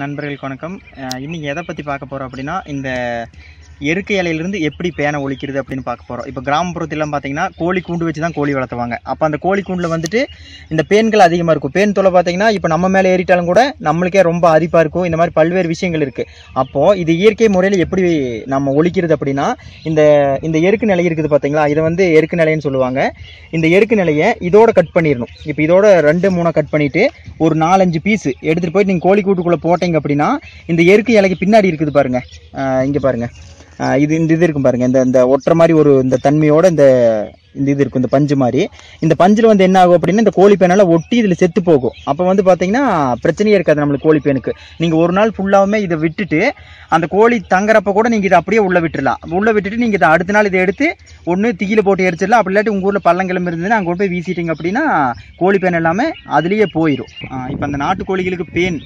நண்பர்களுக்கு வணக்கம். இன்னைக்கு எதை பற்றி பார்க்க போகிறோம் அப்படின்னா, இந்த எருக்கை இலையிலிருந்து எப்படி பேனை ஒழிக்கிறது அப்படின்னு பார்க்க போகிறோம். இப்போ கிராமப்புறத்திலாம் பார்த்தீங்கன்னா கோழி கூண்டு வச்சு தான் கோழி வளர்த்துவாங்க. அப்போ அந்த கோழி கூண்டில் வந்துட்டு இந்த பேன்கள் அதிகமாக இருக்கும். பேன் தொலை பார்த்தீங்கன்னா இப்போ நம்ம மேலே ஏறிட்டாலும் கூட நம்மளுக்கே ரொம்ப அரிப்பாக இருக்கும். இந்த மாதிரி பல்வேறு விஷயங்கள் இருக்குது. அப்போது இது இயற்கை முறையில் எப்படி நம்ம ஒழிக்கிறது அப்படின்னா, இந்த இந்த எருக்கு நிலை இருக்குது பார்த்தீங்களா, இதை வந்து எருக்கு நிலைன்னு சொல்லுவாங்க. இந்த எருக்கு நிலையை இதோட கட் பண்ணிடணும். இப்போ இதோட 2-3 கட் பண்ணிவிட்டு ஒரு 4-5 பீஸு எடுத்துகிட்டு போயிட்டு நீங்கள் கோழி கூட்டுக்குள்ளே போட்டீங்க அப்படின்னா, இந்த எருக்கு இலைக்கு பின்னாடி இருக்குது பாருங்கள், இங்கே பாருங்கள், இந்த இது இருக்கும் பாருங்கள், இந்த ஒட்டுற மாதிரி ஒரு இந்த தன்மையோட இந்த இது இருக்கும், இந்த பஞ்சு மாதிரி. இந்த பஞ்சில் வந்து என்ன ஆகும் அப்படின்னா, இந்த கோழி பேனால் ஒட்டி இதில் செத்து போகும். அப்போ வந்து பார்த்தீங்கன்னா பிரச்சனையே இருக்காது நம்மளுக்கு கோழி பேனுக்கு. நீங்கள் ஒரு நாள் ஃபுல்லாகவுமே இதை விட்டுட்டு அந்த கோழி தங்குறப்ப கூட நீங்கள் இதை அப்படியே உள்ளே விட்டுடலாம். உள்ளே விட்டுட்டு நீங்கள் இதை அடுத்த நாள் இதை எடுத்து ஒன்று தீயில போட்டு எரிச்சிடலாம். அப்படி இல்லாட்டி உங்கள் ஊரில் பள்ளங்கிழமை இருந்ததுன்னா அங்கே போய் வீசிட்டிங்க அப்படின்னா கோழி பேன் எல்லாமே அதுலேயே போயிடும். இப்போ அந்த நாட்டுக்கோழிகளுக்கு பேன்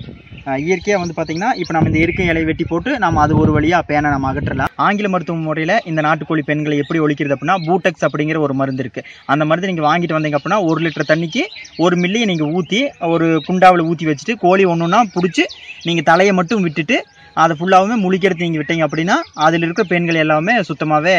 இயற்கையாக வந்து பார்த்தீங்கன்னா, இப்போ நம்ம இந்த எருக்கை இலையை வெட்டி போட்டு நம்ம அது ஒரு வழியாக பேனை நம்ம அகற்றலாம். ஆங்கில மருத்துவ முறையில் இந்த நாட்டுக்கோழி பெண்களை எப்படி ஒழிக்கிறது அப்படின்னா, பூட்டெக்ஸ் அப்படிங்கிற ஒரு மருந்து இருக்குது. அந்த மருந்து நீங்கள் வாங்கிட்டு வந்தீங்க அப்படின்னா 1 லிட்டர் தண்ணிக்கு 1 மில்லியை நீங்கள் ஊற்றி ஒரு குண்டாவில் ஊற்றி வச்சுட்டு கோழி ஒன்றுன்னா பிடிச்சி நீங்கள் தலையை மட்டும் விட்டுட்டு அதை ஃபுல்லாகவுமே முழிக்கிறது நீங்கள் விட்டீங்க அப்படின்னா அதில் இருக்கிற பெண்கள் எல்லாமே சுத்தமாகவே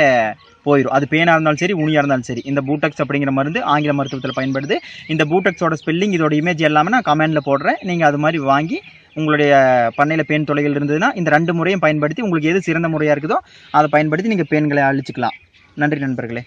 போயிடும். அது பேனாக இருந்தாலும் சரி, உனியாக இருந்தாலும் சரி. இந்த பூட்டெக்ஸ் அப்படிங்கிற மருந்து ஆங்கில மருத்துவத்தில் பயன்படுது. இந்த பூட்டெக்ஸோட ஸ்பெல்லிங், இதோட இமேஜ் எல்லாமே நான் கமெண்டில் போடுறேன். நீங்கள் அது மாதிரி வாங்கி உங்களுடைய பண்ணையில் பேன் தொலைகள் இருந்ததுன்னா இந்த 2 முறையும் பயன்படுத்தி உங்களுக்கு எது சிறந்த முறையாக இருக்குதோ அதை பயன்படுத்தி நீங்கள் பேன்களை அழிச்சிக்கலாம். நன்றி நண்பர்களே.